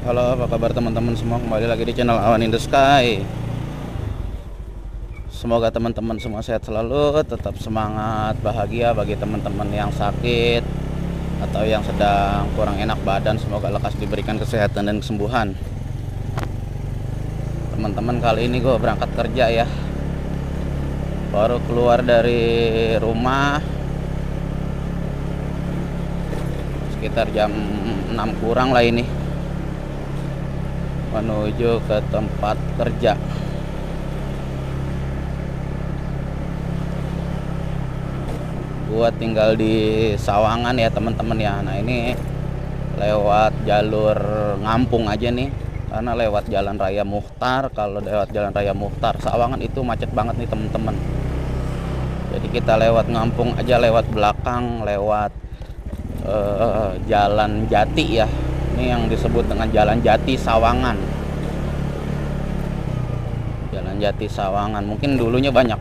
Halo, apa kabar teman-teman semua? Kembali lagi di channel Awan in the Sky. Semoga teman-teman semua sehat selalu, tetap semangat, bahagia. Bagi teman-teman yang sakit atau yang sedang kurang enak badan, semoga lekas diberikan kesehatan dan kesembuhan. Teman-teman, kali ini gue berangkat kerja ya. Baru keluar dari rumah sekitar jam 6 kurang lah ini, menuju ke tempat kerja. Gua tinggal di Sawangan ya teman-teman ya. Nah ini lewat jalur Ngampung aja nih, karena lewat Jalan Raya Muchtar. Kalau lewat Jalan Raya Muchtar Sawangan itu macet banget nih teman-teman. Jadi kita lewat Ngampung aja, lewat belakang, lewat Jalan Jati ya. Ini yang disebut dengan Jalan Jati Sawangan. Jalan Jati Sawangan, mungkin dulunya banyak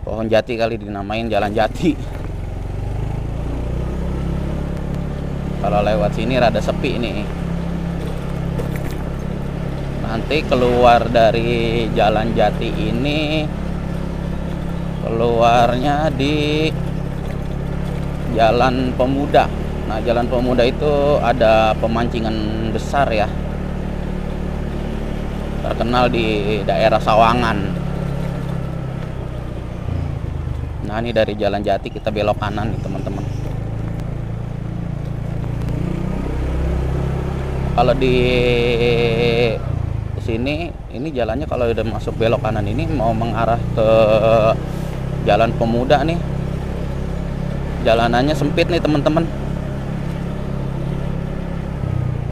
pohon jati kali dinamain Jalan Jati. Kalau lewat sini rada sepi nih. Nanti keluar dari Jalan Jati ini, keluarnya di Jalan Pemuda. Nah, Jalan Pemuda itu ada pemancingan besar ya, terkenal di daerah Sawangan. Nah ini dari Jalan Jati kita belok kanan nih teman-teman. Kalau di sini ini jalannya, kalau udah masuk belok kanan ini mau mengarah ke Jalan Pemuda nih, jalanannya sempit nih teman-teman.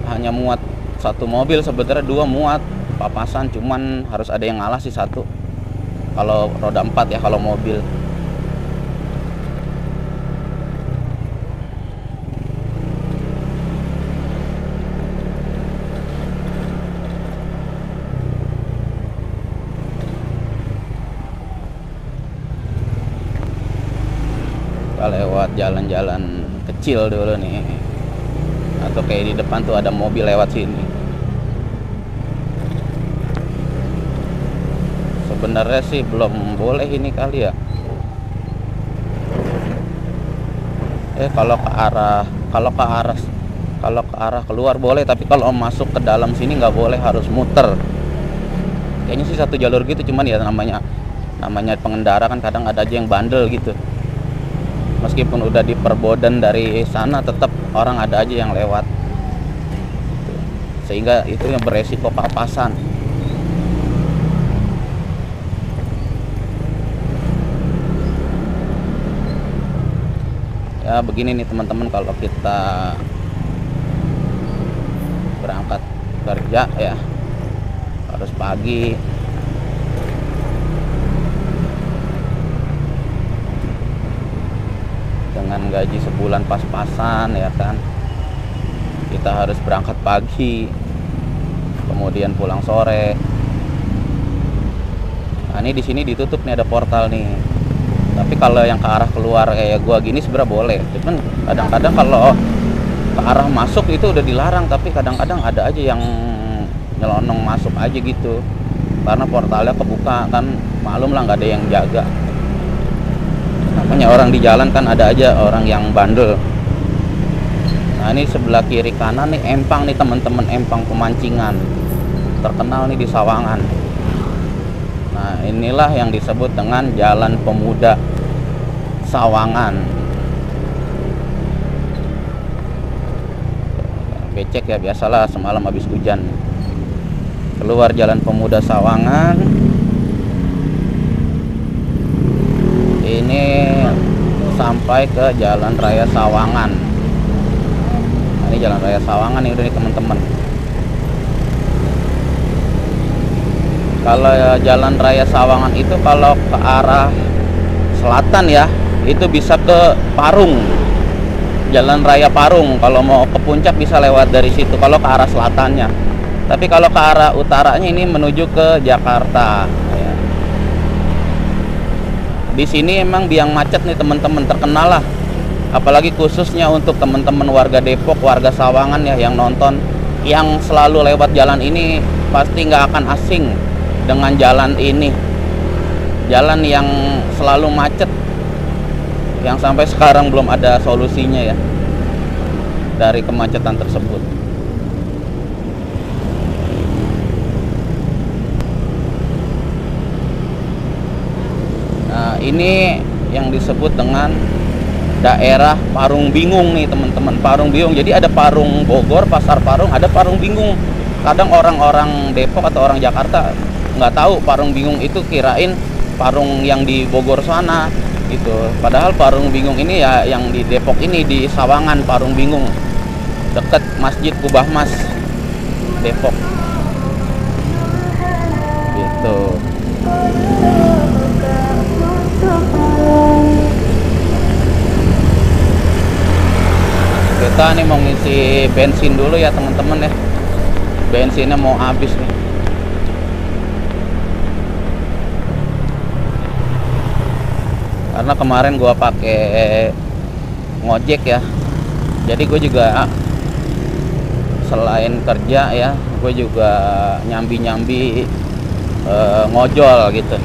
Hanya muat satu mobil, sebenarnya dua muat papasan, cuman harus ada yang ngalah sih satu. Kalau roda 4 ya kalau mobil. Kita lewat jalan-jalan kecil dulu nih, atau kayak di depan tuh ada mobil lewat sini. Sebenarnya sih belum boleh ini kali ya. Kalau ke arah keluar boleh, tapi kalau masuk ke dalam sini nggak boleh, harus muter. Kayaknya sih satu jalur gitu, cuman ya namanya pengendara kan kadang ada aja yang bandel gitu. Meskipun udah diperboden dari sana, tetap orang ada aja yang lewat, sehingga itu yang beresiko papasan. Ya begini nih teman-teman, kalau kita berangkat kerja ya harus pagi. Dengan gaji sebulan pas-pasan ya kan, kita harus berangkat pagi, kemudian pulang sore. Nah ini di sini ditutup nih, ada portal nih. Tapi kalau yang ke arah keluar kayak gua gini sebenarnya boleh. Cuman kadang-kadang kalau ke arah masuk itu udah dilarang, tapi kadang-kadang ada aja yang nyelonong masuk aja gitu. Karena portalnya kebuka kan, maklum lah nggak ada yang jaga. Namanya orang di jalan kan ada aja orang yang bandel. Nah ini sebelah kiri kanan nih empang nih teman-teman, empang pemancingan terkenal nih di Sawangan. Nah inilah yang disebut dengan Jalan Pemuda Sawangan. Becek ya, biasalah semalam habis hujan. Keluar Jalan Pemuda Sawangan, ini sampai ke Jalan Raya Sawangan. Nah, ini Jalan Raya Sawangan nih udah nih teman-teman. Kalau Jalan Raya Sawangan itu kalau ke arah selatan ya, itu bisa ke Parung, Jalan Raya Parung. Kalau mau ke puncak bisa lewat dari situ kalau ke arah selatannya. Tapi kalau ke arah utaranya ini menuju ke Jakarta ya. Di sini emang biang macet nih teman-teman, terkenal lah. Apalagi khususnya untuk teman-teman warga Depok, warga Sawangan ya yang nonton yang selalu lewat jalan ini pasti nggak akan asing dengan jalan ini. Jalan yang selalu macet, yang sampai sekarang belum ada solusinya ya dari kemacetan tersebut. Nah, ini yang disebut dengan daerah Parung Bingung nih teman-teman. Parung Bingung, jadi ada Parung Bogor, Pasar Parung, ada Parung Bingung. Kadang orang-orang Depok atau orang Jakarta nggak tahu Parung Bingung itu, kirain Parung yang di Bogor sana gitu. Padahal Parung Bingung ini ya yang di Depok ini, di Sawangan. Parung Bingung deket Masjid Kubah Mas Depok gitu. Kita nih mau ngisi bensin dulu ya teman-teman ya. Bensinnya mau habis nih. Karena kemarin gua pakai ngojek ya. Jadi gue juga selain kerja ya, gue juga nyambi-nyambi ngojol gitu.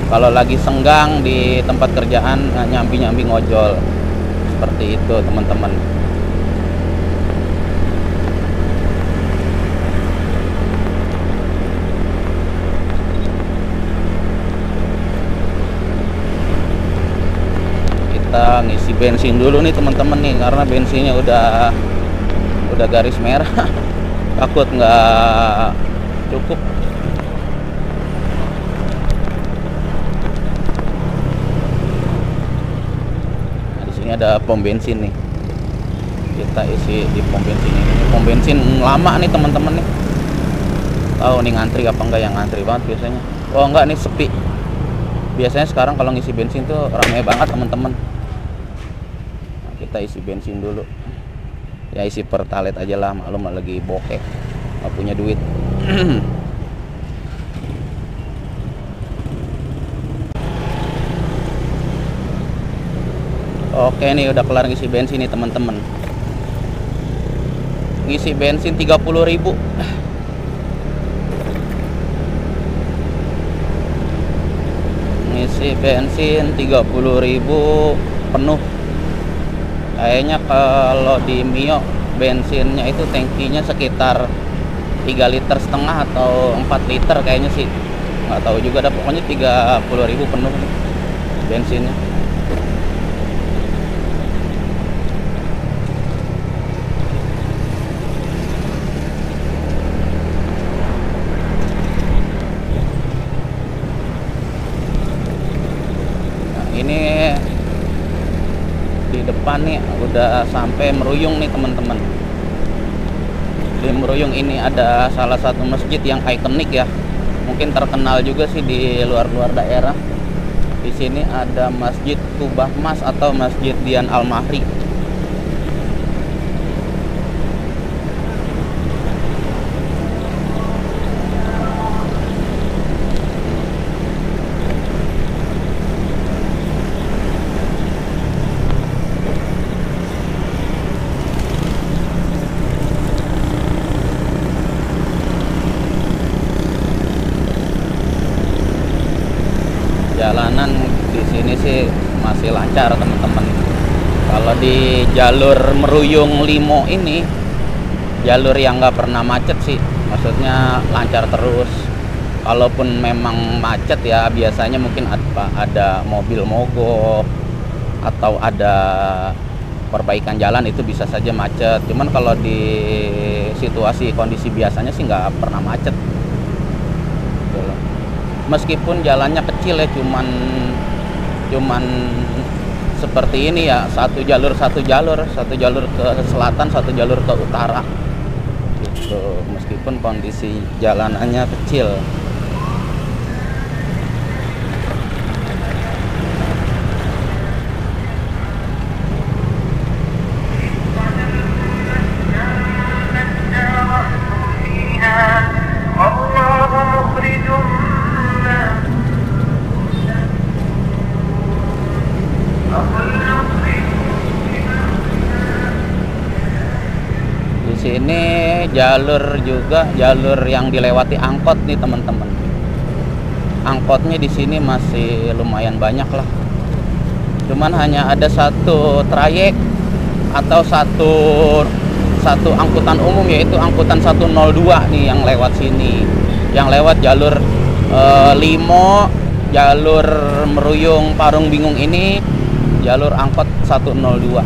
Kalau lagi senggang di tempat kerjaan, nyambi-nyambi ngojol. Seperti itu teman-teman. Kita ngisi bensin dulu nih teman-teman nih, karena bensinnya udah garis merah. Takut nggak cukup. Nah, di sini ada pom bensin nih. Kita isi di pom bensin ini. Pom bensin lama nih teman-teman nih. Tahu nih ngantri apa enggak? Yang ngantri banget biasanya. Oh enggak nih, sepi. Biasanya sekarang kalau ngisi bensin tuh ramai banget teman-teman. Kita isi bensin dulu ya, isi pertalite aja lah, maklum lagi bokeh, nggak punya duit. Oke nih udah kelar ngisi bensin nih teman-teman. Ngisi bensin 30.000. Ngisi bensin 30.000 penuh. Kayaknya kalau di Mio bensinnya itu tangkinya sekitar 3,5 liter atau 4 liter kayaknya sih, nggak tahu juga dah. Pokoknya 30.000 penuh nih bensinnya. Nah, ini di depan nih udah sampai Meruyung nih teman-teman. Di Meruyung ini ada salah satu masjid yang ikonik ya, mungkin terkenal juga sih di luar-luar daerah. Di sini ada Masjid Kubah Mas atau Masjid Dian Al-Mahri. Jalanan di sini sih masih lancar teman-teman. Kalau di jalur Meruyung Limo ini, jalur yang nggak pernah macet sih, maksudnya lancar terus. Kalaupun memang macet ya biasanya mungkin ada mobil mogok atau ada perbaikan jalan, itu bisa saja macet. Cuman kalau di situasi kondisi biasanya sih nggak pernah macet. Meskipun jalannya kecil ya, cuman seperti ini ya, satu jalur ke selatan, satu jalur ke utara gitu. Meskipun kondisi jalanannya kecil. Di sini jalur juga, jalur yang dilewati angkot nih teman-teman. Angkotnya di sini masih lumayan banyak lah. Cuman hanya ada satu trayek atau satu angkutan umum, yaitu angkutan 102 nih yang lewat sini. Yang lewat jalur Limo, jalur Meruyung Parung Bingung ini jalur angkot 102.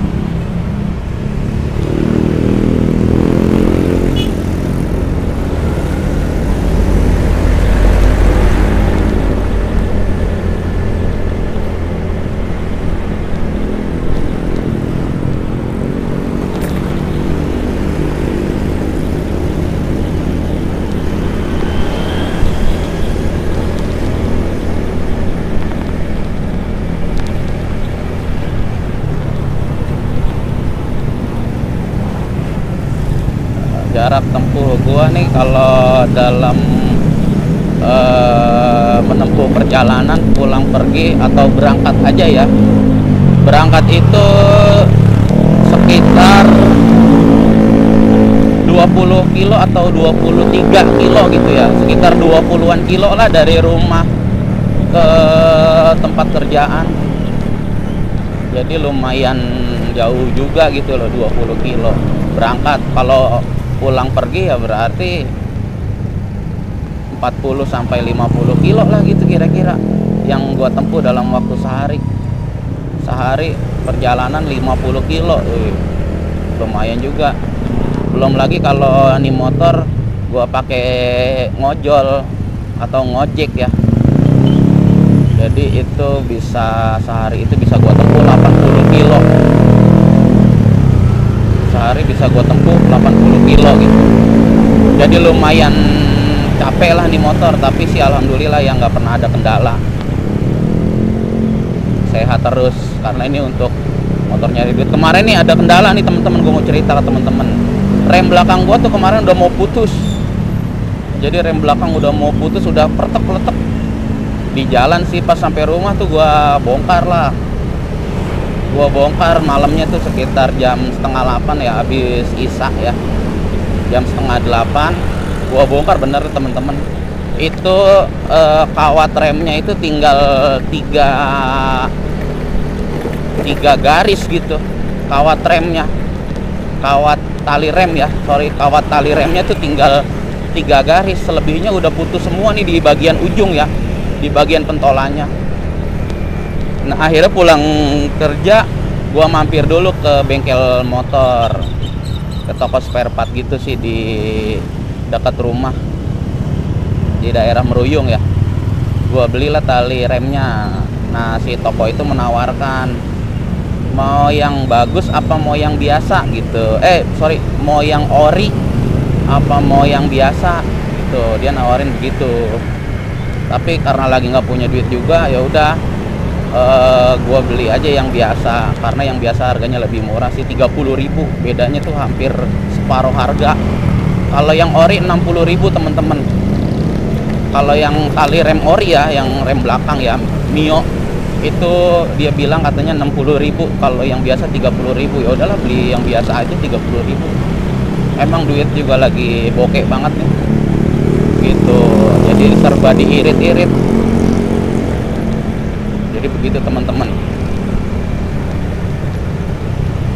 Jarak tempuh gua nih kalau dalam menempuh perjalanan pulang pergi atau berangkat aja ya, berangkat itu sekitar 20 kilo atau 23 kilo gitu ya, sekitar 20-an kilo lah dari rumah ke tempat kerjaan. Jadi lumayan jauh juga gitu loh, 20 kilo berangkat. Kalau pulang pergi ya berarti 40 sampai 50 kilo lah gitu kira-kira yang gua tempuh dalam waktu sehari perjalanan 50 kilo. Lumayan juga. Belum lagi kalau ini motor gua pakai ngojol atau ngojek ya, jadi itu bisa sehari itu bisa gua tempuh 80 kilo. Sehari bisa gue tempuh 80 kilo gitu. Jadi lumayan capek lah nih motor, tapi sih alhamdulillah yang nggak pernah ada kendala. Sehat terus, karena ini untuk motor nyari duit. Kemarin nih ada kendala nih teman-teman, gue mau cerita ke teman-teman. Rem belakang gue tuh kemarin udah mau putus. Jadi rem belakang udah mau putus, udah pertek-peletek. Di jalan sih pas sampai rumah tuh gue bongkar lah. Gua bongkar malamnya tuh sekitar jam 7:30 ya, habis isak ya, jam 7:30 gua bongkar. Bener temen-temen, itu kawat remnya itu tinggal tiga garis gitu. Kawat remnya, kawat tali rem ya, kawat tali remnya tuh tinggal 3 garis, selebihnya udah putus semua nih di bagian ujung ya, di bagian pentolannya. Nah akhirnya pulang kerja gua mampir dulu ke bengkel motor, ke toko spare part gitu sih di dekat rumah di daerah Meruyung ya. Gua belilah tali remnya. Nah si toko itu menawarkan mau yang bagus apa mau yang biasa gitu, mau yang ori apa mau yang biasa gitu, dia nawarin begitu. Tapi karena lagi nggak punya duit juga, ya udah gua beli aja yang biasa, karena yang biasa harganya lebih murah sih, 30.000, bedanya tuh hampir separuh harga. Kalau yang ori 60.000 temen-temen. Kalau yang tali rem ori ya, yang rem belakang ya, Mio, itu dia bilang katanya 60.000, kalau yang biasa 30.000. Ya udahlah beli yang biasa aja 30.000. Emang duit juga lagi bokeh banget nih gitu, jadi serba diirit-irit. Jadi begitu teman-teman.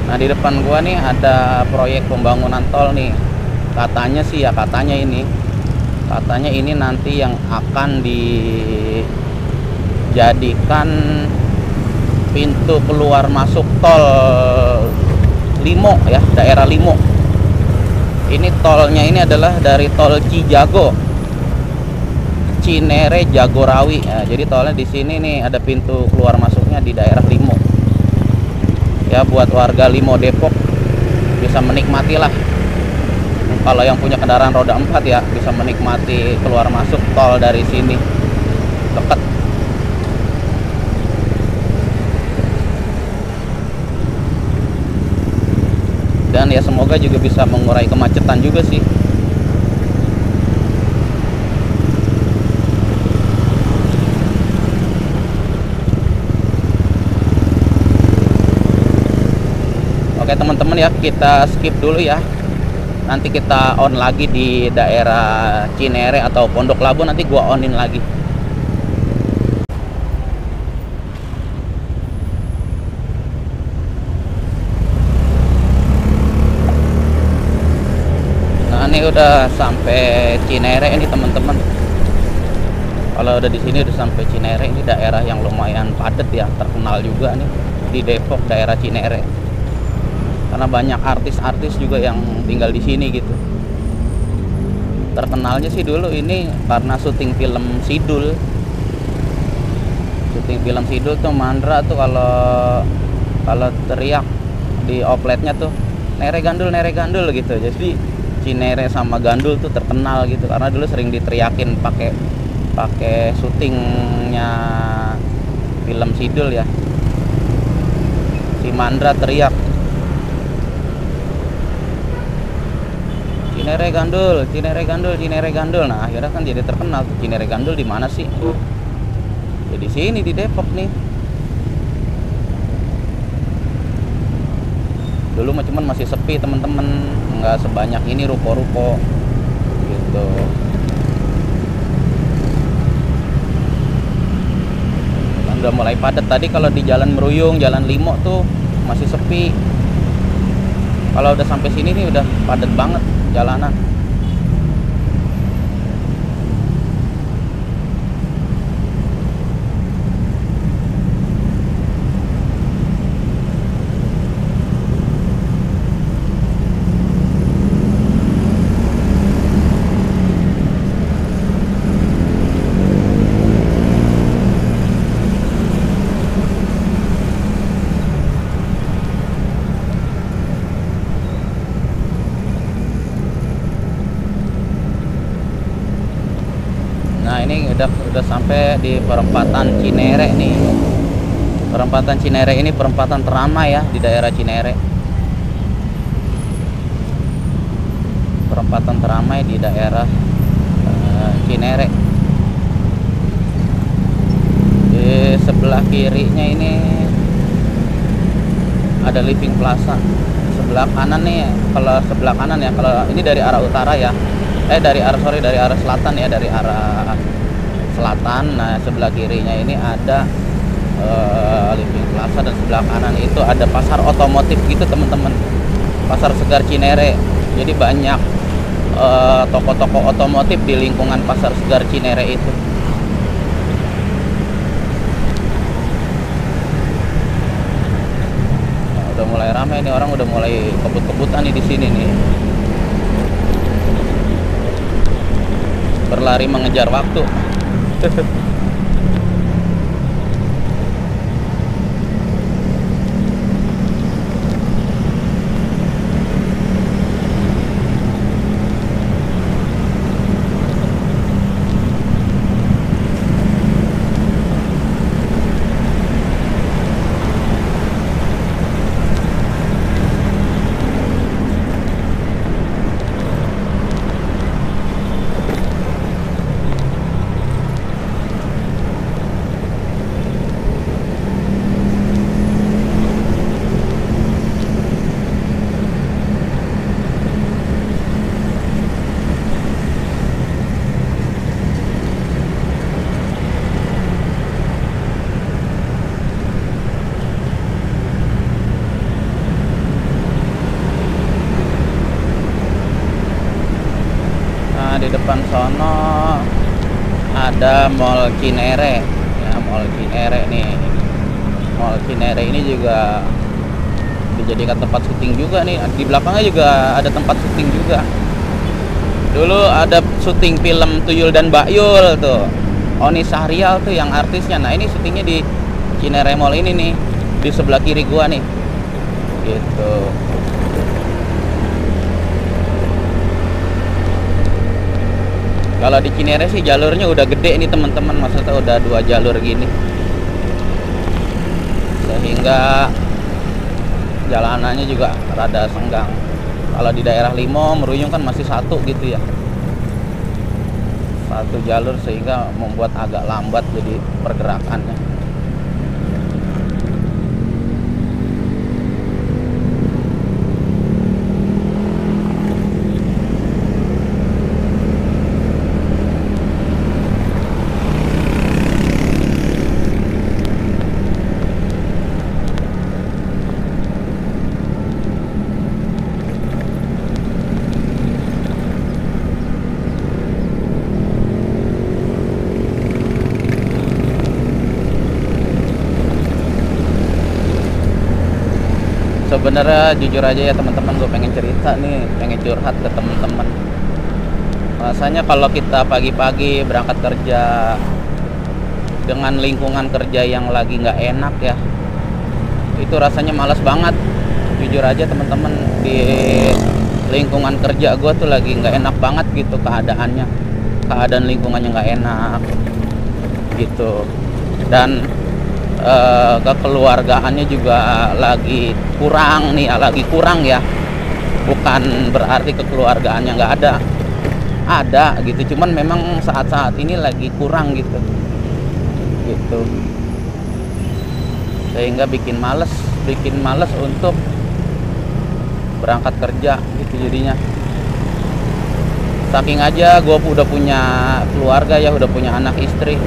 Nah di depan gua nih ada proyek pembangunan tol nih. Katanya sih ya, katanya ini nanti yang akan dijadikan pintu keluar masuk tol Limo ya, daerah Limo. Ini tolnya ini adalah dari tol Cijago, Cinere, Jagorawi. Ya, jadi tolnya di sini nih ada pintu keluar masuknya di daerah Limo. Ya buat warga Limo Depok bisa menikmati lah. Kalau yang punya kendaraan roda 4 ya bisa menikmati keluar masuk tol dari sini. Dekat. Dan ya semoga juga bisa mengurai kemacetan juga sih. Oke teman-teman ya, kita skip dulu ya nanti kita on lagi di daerah Cinere atau Pondok Labu, nanti gua onin lagi. Nah, ini udah sampai Cinere ini teman-teman. Kalau udah di sini udah sampai Cinere, ini daerah yang lumayan padat ya, terkenal juga nih di Depok, daerah Cinere. Karena banyak artis-artis juga yang tinggal di sini gitu. Terkenalnya sih dulu ini karena syuting film Sidul. Syuting film Sidul tuh Mandra tuh kalau teriak di opletnya tuh nere gandul gitu. Jadi Cinere sama Gandul tuh terkenal gitu karena dulu sering diteriakin pakai syutingnya film Sidul ya. Si Mandra teriak Cinere Gandul. Nah, akhirnya kan jadi terkenal. Cinere Gandul di mana sih? Ya di sini di Depok nih. Dulu mah cuman masih sepi teman-teman, nggak sebanyak ini ruko-ruko gitu. Udah mulai padat tadi. Kalau di Jalan Meruyung, Jalan Limo tuh masih sepi. Kalau udah sampai sini nih udah padat banget jalanan. Nah, ini udah sampai di perempatan Cinere nih. Perempatan Cinere ini perempatan teramai ya di daerah Cinere. Perempatan teramai di daerah Cinere. Di sebelah kirinya ini ada Living Plaza. Sebelah kanan nih, kalau sebelah kanan ya, kalau ini dari arah utara ya. Dari arah selatan ya, dari arah selatan. Nah, sebelah kirinya ini ada Living Plaza dan sebelah kanan itu ada pasar otomotif gitu teman-teman. Pasar Segar Cinere. Jadi banyak toko-toko otomotif di lingkungan Pasar Segar Cinere itu. Nah, udah mulai ramai nih, orang udah mulai kebut-kebutan nih di sini nih. Berlari mengejar waktu. Di depan sono ada Mall Cinere ya, Mall Cinere nih. Mall Cinere ini juga dijadikan tempat syuting juga nih. Di belakangnya juga ada tempat syuting juga. Dulu ada syuting film Tuyul dan Bakyul tuh, Oni Sahrial tuh yang artisnya. Nah, ini syutingnya di Cinere Mall ini nih, di sebelah kiri gua nih gitu. Kalau di Cinere sih jalurnya udah gede nih teman-teman, maksudnya udah 2 jalur gini, sehingga jalanannya juga rada senggang. Kalau di daerah Limo, Meruyung kan masih satu gitu ya, satu jalur, sehingga membuat agak lambat jadi pergerakannya. Sebenarnya jujur aja ya teman-teman, gue pengen cerita nih, pengen curhat ke teman-teman. Rasanya kalau kita pagi-pagi berangkat kerja dengan lingkungan kerja yang lagi nggak enak ya, itu rasanya malas banget. Jujur aja teman-teman, di lingkungan kerja gue tuh lagi nggak enak banget gitu keadaannya. Keadaan lingkungannya nggak enak gitu. Dan kekeluargaannya juga lagi kurang nih, lagi kurang ya. Bukan berarti kekeluargaannya nggak ada gitu, cuman memang saat-saat ini lagi kurang gitu sehingga bikin males untuk berangkat kerja gitu jadinya. Saking aja gue udah punya keluarga ya, udah punya anak istri.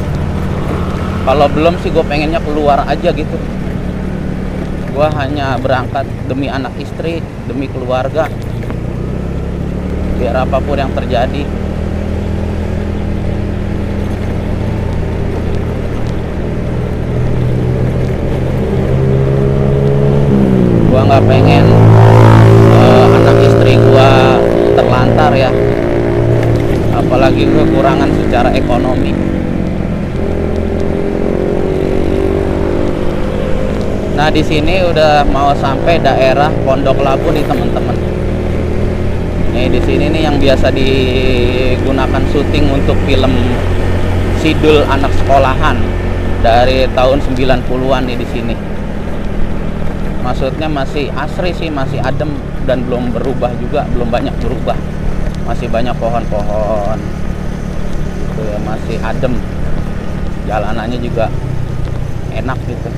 Kalau belum sih gue pengennya keluar aja gitu. Gue hanya berangkat demi anak istri, demi keluarga, biar apapun yang terjadi. Gue nggak pengen anak istri gue terlantar ya, apalagi kekurangan secara ekonomi. Nah di sini udah mau sampai daerah Pondok Labu nih teman-teman. Nih di sini nih yang biasa digunakan syuting untuk film Sidul Anak Sekolahan dari tahun 90-an nih di sini. Maksudnya masih asri sih, masih adem dan belum berubah juga, belum banyak berubah. Masih banyak pohon-pohon. Gitu ya, masih adem. Jalanannya juga enak gitu.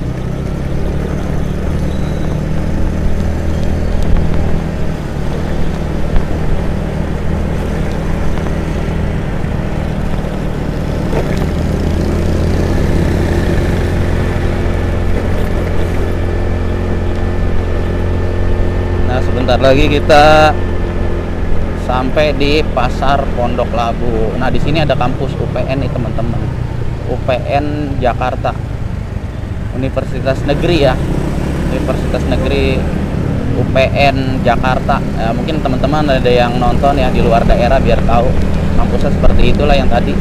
Bentar lagi kita sampai di Pasar Pondok Labu. Nah, di sini ada kampus UPN nih, teman-teman. UPN Jakarta. Universitas Negeri ya. Universitas Negeri UPN Jakarta. Ya, mungkin teman-teman ada yang nonton ya di luar daerah biar tahu kampusnya seperti itulah yang tadi.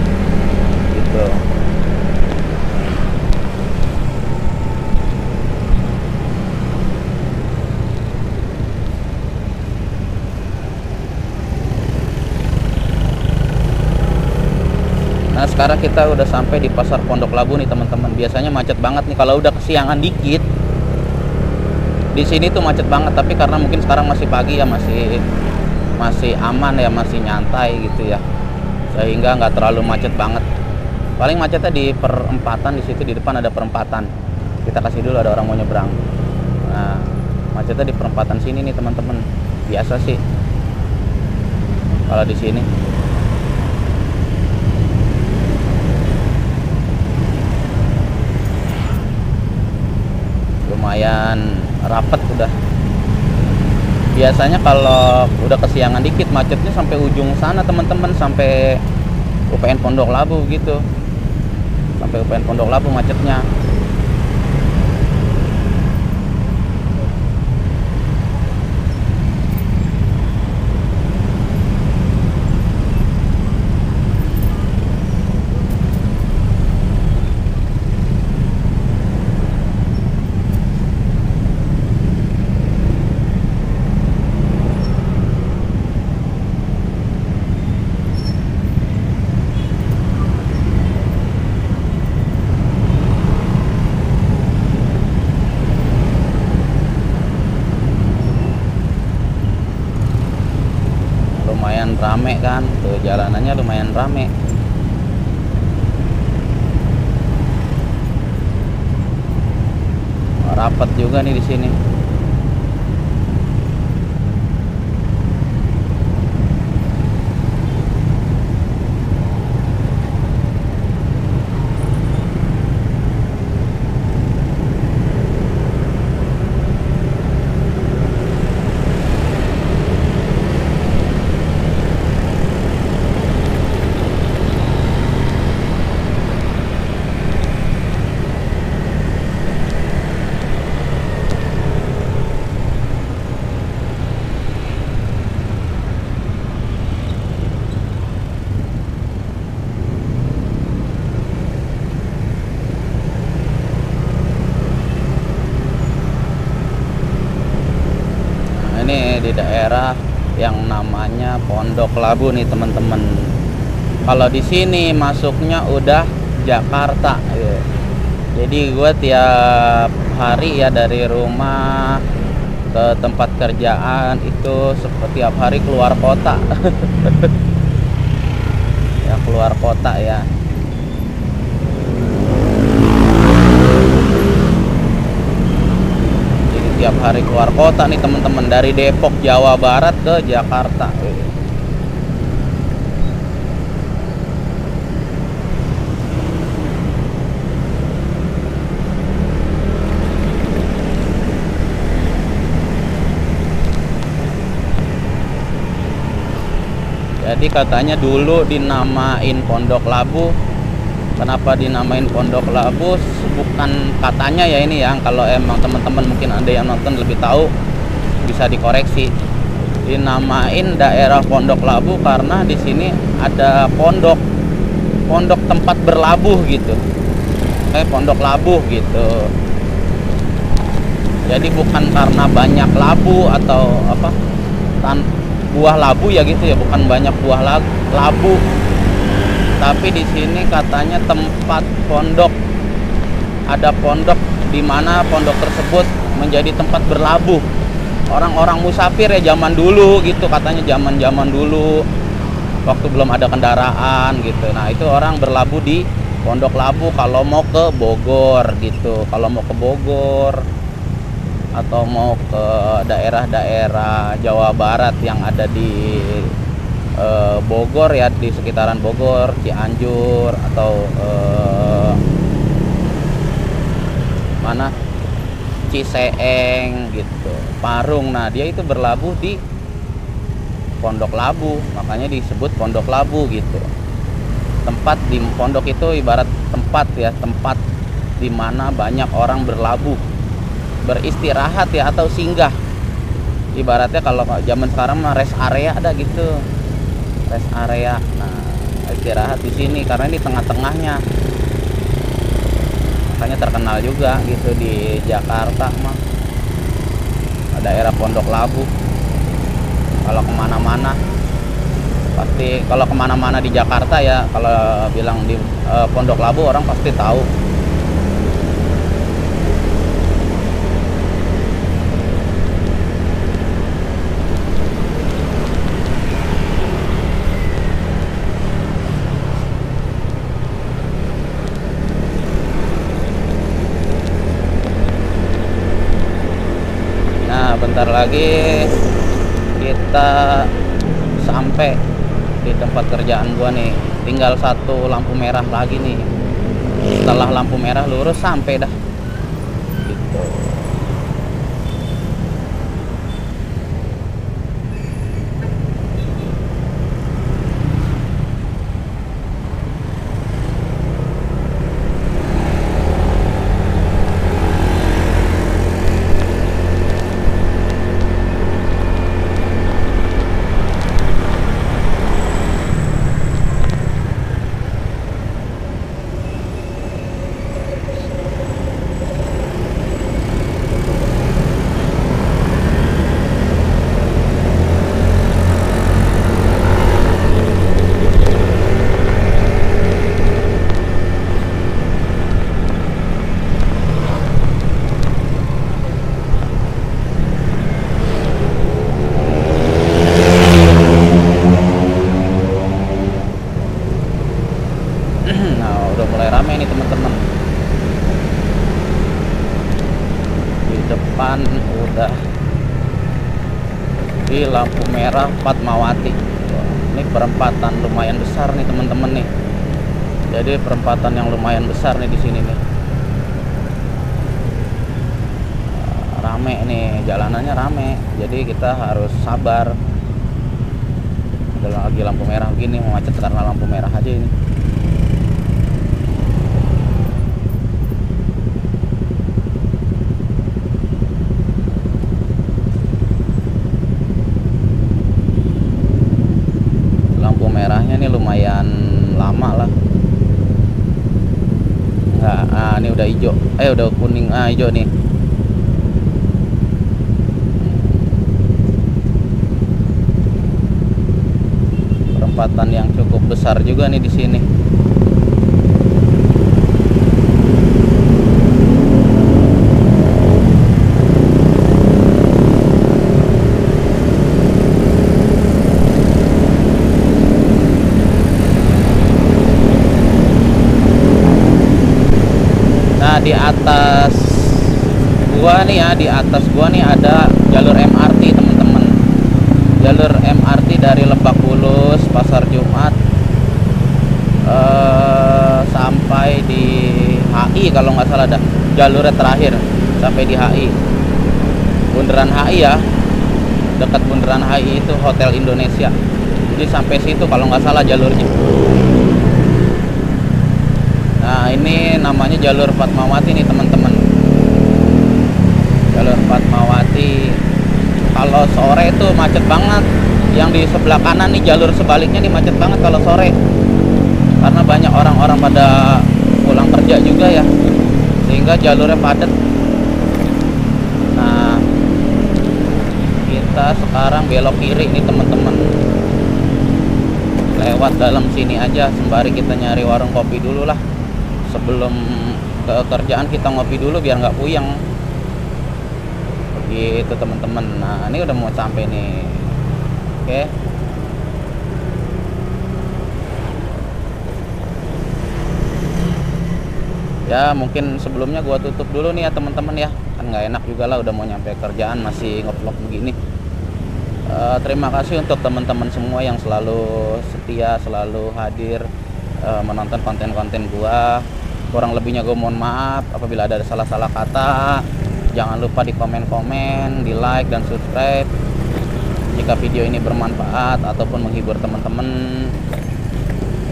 Gitu. Nah sekarang kita udah sampai di Pasar Pondok Labu nih teman-teman. Biasanya macet banget nih kalau udah kesiangan dikit. Di sini tuh macet banget, tapi karena mungkin sekarang masih pagi ya, masih aman ya, masih nyantai gitu ya. Sehingga nggak terlalu macet banget. Paling macetnya di perempatan, di situ di depan ada perempatan. Kita kasih dulu, ada orang mau nyebrang. Nah, macetnya di perempatan sini nih teman-teman. Biasa sih kalau di sini. Lumayan rapet udah. Biasanya kalau udah kesiangan dikit macetnya sampai ujung sana teman-teman, sampai UPN Pondok Labu gitu. Sampai UPN Pondok Labu macetnya. Lumayan rame kan, tuh jalanannya lumayan rame. Rapat juga nih di sini. ini di daerah yang namanya Pondok Labu nih teman-teman. Kalau di sini masuknya udah Jakarta ya. Jadi gue tiap hari ya dari rumah ke tempat kerjaan itu setiap hari keluar kota. Ya keluar kota ya. Jadi tiap hari keluar kota nih teman-teman, dari Depok Jawa Barat ke Jakarta. Jadi katanya dulu dinamain Pondok Labu. Kenapa dinamain Pondok Labu? Bukan katanya ya ini ya. Kalau emang teman-teman mungkin ada yang nonton lebih tahu, bisa dikoreksi. Dinamain daerah Pondok Labu karena di sini ada pondok tempat berlabuh gitu. Pondok labuh gitu. Jadi bukan karena banyak labu atau apa buah labu ya gitu ya, bukan banyak buah labu, tapi di sini katanya tempat pondok, ada pondok di mana pondok tersebut menjadi tempat berlabuh orang-orang musafir ya zaman dulu gitu, katanya zaman dulu waktu belum ada kendaraan gitu. Nah itu orang berlabuh di Pondok Labu kalau mau ke Bogor gitu, kalau mau ke Bogor atau mau ke daerah-daerah Jawa Barat yang ada di Bogor ya, di sekitaran Bogor, Cianjur atau mana Ciseeng gitu, Parung. Nah dia itu berlabuh di Pondok Labu, makanya disebut Pondok Labu gitu. Tempat di pondok itu ibarat tempat ya, tempat di mana banyak orang berlabuh, beristirahat ya atau singgah. Ibaratnya kalau zaman sekarang mah rest area ada gitu, rest area. Nah istirahat di sini karena ini tengah-tengahnya, makanya terkenal juga gitu di Jakarta mah daerah Pondok Labu. Kalau kemana-mana pasti, kalau kemana-mana di Jakarta ya kalau bilang di Pondok Labu orang pasti tahu. Bentar lagi kita sampai di tempat kerjaan gua nih, tinggal satu lampu merah lagi nih. Setelah lampu merah lurus sampai dah gitu. Udah di lampu merah Fatmawati. Ini perempatan lumayan besar nih teman-teman nih. Jadi perempatan yang lumayan besar nih di sini nih. Rame nih, jalanannya rame. Jadi kita harus sabar. Ada lagi lampu merah begini, mau macet karena lampu merah aja ini. Merahnya ini lumayan lama lah. Nah, ini udah hijau, udah kuning, hijau nih. besar juga nih di sini. Nah, di atas gua nih ada jalur MRT, teman-teman. Jalur MRT dari Lebak Bulus, Pasar Jumat, sampai di HI kalau nggak salah, dah jalurnya terakhir sampai di HI, bundaran HI ya, dekat bundaran HI itu Hotel Indonesia. Jadi sampai situ kalau nggak salah jalurnya. Nah, ini namanya jalur Fatmawati nih, teman-teman. Jalur Fatmawati kalau sore itu macet banget. Yang di sebelah kanan nih, jalur sebaliknya nih, macet banget kalau sore, karena banyak orang-orang pada pulang kerja juga ya, sehingga jalurnya padat. Nah, kita sekarang belok kiri nih, teman-teman, lewat dalam sini aja, sembari kita nyari warung kopi dulu lah. Sebelum ke kerjaan kita ngopi dulu biar nggak puyeng begitu, teman-teman. Nah, ini udah mau sampai nih. Oke, ya mungkin sebelumnya gua tutup dulu nih ya, teman-teman ya, kan nggak enak juga lah udah mau nyampe kerjaan masih nge-vlog begini. Terima kasih untuk teman-teman semua yang selalu setia, selalu hadir menonton konten-konten gua. Kurang lebihnya gue mohon maaf apabila ada salah-salah kata. Jangan lupa di komen-komen, di like dan subscribe jika video ini bermanfaat ataupun menghibur teman-teman.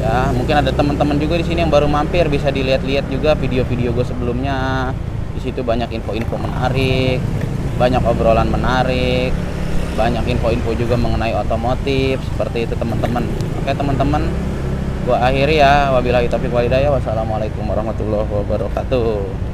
Ya, mungkin ada teman-teman juga di sini yang baru mampir, bisa dilihat-lihat juga video-video gue sebelumnya. Di situ banyak info-info menarik, banyak obrolan menarik, banyak info-info juga mengenai otomotif, seperti itu, teman-teman. Oke, teman-teman, gua akhiri ya. Wabillahi taufiq wal hidayah. Wassalamualaikum warahmatullahi wabarakatuh.